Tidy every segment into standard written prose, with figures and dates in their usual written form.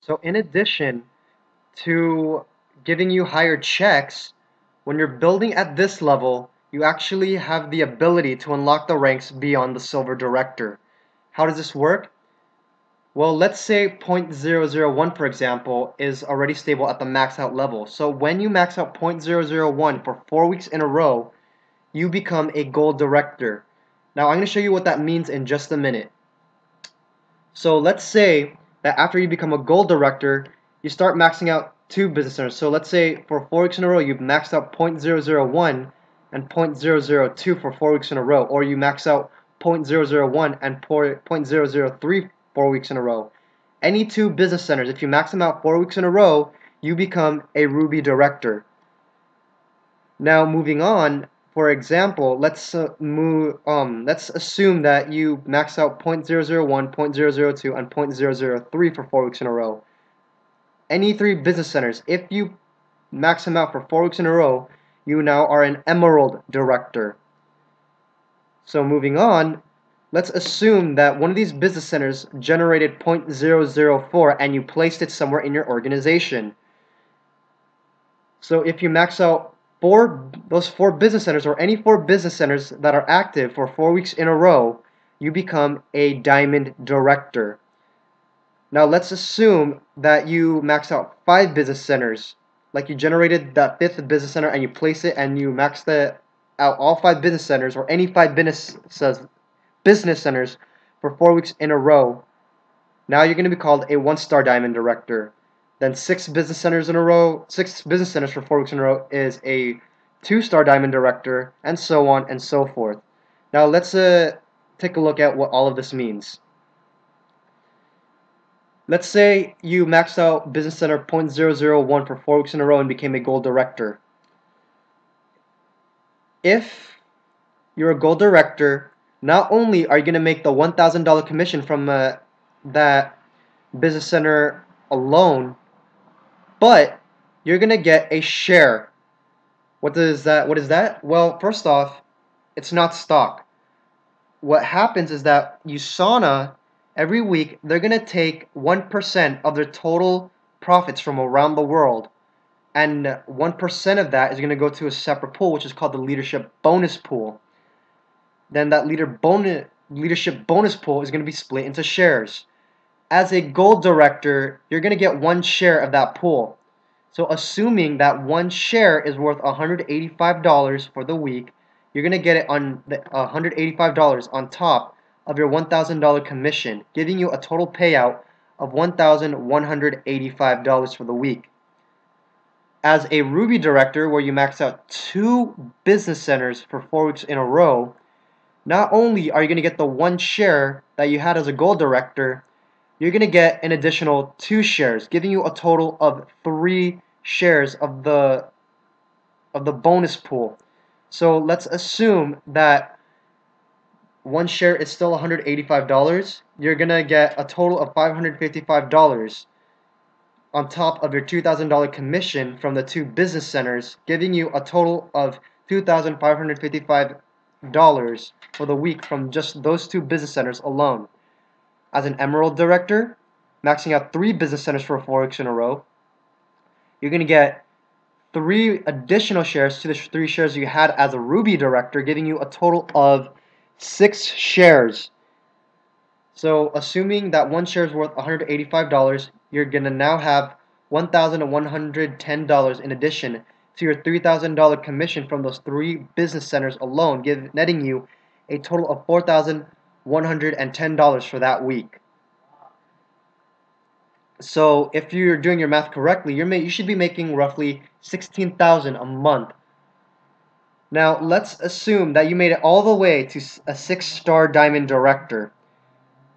So in addition to giving you higher checks, when you're building at this level, you actually have the ability to unlock the ranks beyond the Silver Director. How does this work? Well, let's say 0.001, for example, is already stable at the max out level. So when you max out 0.001 for 4 weeks in a row, you become a Gold Director. Now I'm going to show you what that means in just a minute. So let's say that after you become a Gold Director, you start maxing out two business centers. So let's say for 4 weeks in a row, you've maxed out 0.001 and 0.002 for 4 weeks in a row, or you max out 0.001 and 0.003 4 weeks in a row. Any two business centers, if you max them out 4 weeks in a row, you become a Ruby Director. Now moving on, for example, let's assume that you max out 0.001, 0.002, and 0.003 for 4 weeks in a row. Any three business centers, if you max them out for 4 weeks in a row, you now are an Emerald Director. So moving on, let's assume that one of these business centers generated 0.004 and you placed it somewhere in your organization. So if you max out those four business centers, or any four business centers that are active for 4 weeks in a row, you become a Diamond Director. Now let's assume that you max out 5 business centers. Like you generated that 5th business center and you place it and you max out all 5 business centers, or any 5 business centers for 4 weeks in a row. Now you're going to be called a 1-star Diamond Director. Then 6 business centers in a row, 6 business centers for 4 weeks in a row is a 2-star Diamond Director, and so on and so forth. Now let's take a look at what all of this means. Let's say you maxed out Business Center 0.001 for 4 weeks in a row and became a Gold Director. If you're a Gold Director, not only are you going to make the $1,000 commission from that Business Center alone, but you're going to get a share. What is that? Well, first off, it's not stock. What happens is that Usana, every week, they're going to take 1% of their total profits from around the world, and 1% of that is going to go to a separate pool, which is called the Leadership Bonus Pool. Then that Leadership Bonus Pool is going to be split into shares. As a Gold Director, you're going to get 1 share of that pool. So assuming that 1 share is worth $185 for the week, you're going to get it on the $185 on top of your $1,000 commission, giving you a total payout of $1,185 for the week. As a Ruby Director, where you max out 2 business centers for 4 weeks in a row, not only are you going to get the 1 share that you had as a Gold Director, you're going to get an additional 2 shares, giving you a total of 3 shares of the bonus pool. So let's assume that 1 share is still $185. You're going to get a total of $555 on top of your $2,000 commission from the 2 business centers, giving you a total of $2,555 for the week from just those 2 business centers alone. As an Emerald Director, maxing out 3 business centers for 4 weeks in a row, you're going to get 3 additional shares to the 3 shares you had as a Ruby Director, giving you a total of 6 shares. So assuming that 1 share is worth $185, you're going to now have $1,110 in addition to your $3,000 commission from those 3 business centers alone, netting you a total of $4,110 for that week. So if you're doing your math correctly, you should be making roughly $16,000 a month. Now let's assume that you made it all the way to a 6-star Diamond Director,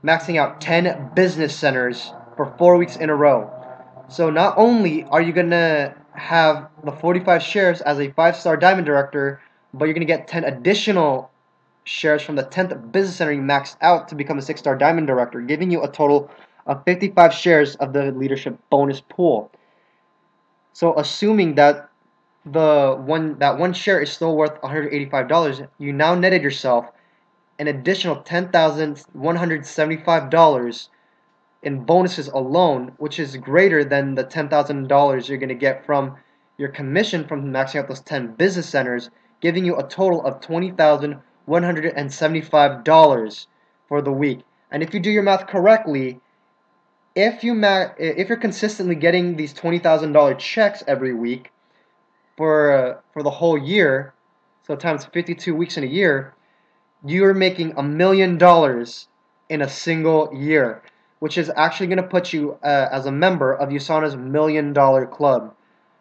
maxing out 10 business centers for 4 weeks in a row. So not only are you going to have the 45 shares as a 5-star Diamond Director, but you're going to get 10 additional shares from the 10th business center you maxed out to become a 6-star Diamond Director, giving you a total of 55 shares of the Leadership Bonus Pool. So assuming that that 1 share is still worth $185, you now netted yourself an additional $10,175 in bonuses alone, which is greater than the $10,000 you're going to get from your commission from maxing out those 10 business centers, giving you a total of $20,175 for the week. And if you do your math correctly, if you're consistently getting these $20,000 checks every week for the whole year, so times 52 weeks in a year, you're making $1 million in a single year, which is actually going to put you as a member of Usana's $1 million club,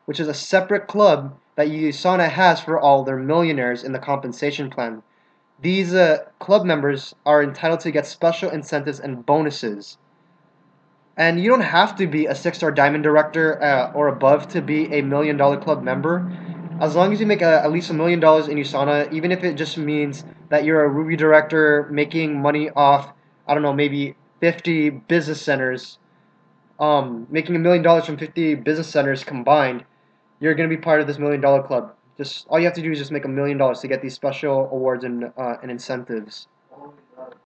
which is a separate club that Usana has for all their millionaires in the compensation plan. These club members are entitled to get special incentives and bonuses. And you don't have to be a 6-star diamond director or above to be a $1 million club member. As long as you make at least $1 million in USANA, even if it just means that you're a Ruby director making money off, I don't know, maybe 50 business centers, making $1 million from 50 business centers combined, you're going to be part of this $1 million club. Just all you have to do is just make $1 million to get these special awards and incentives.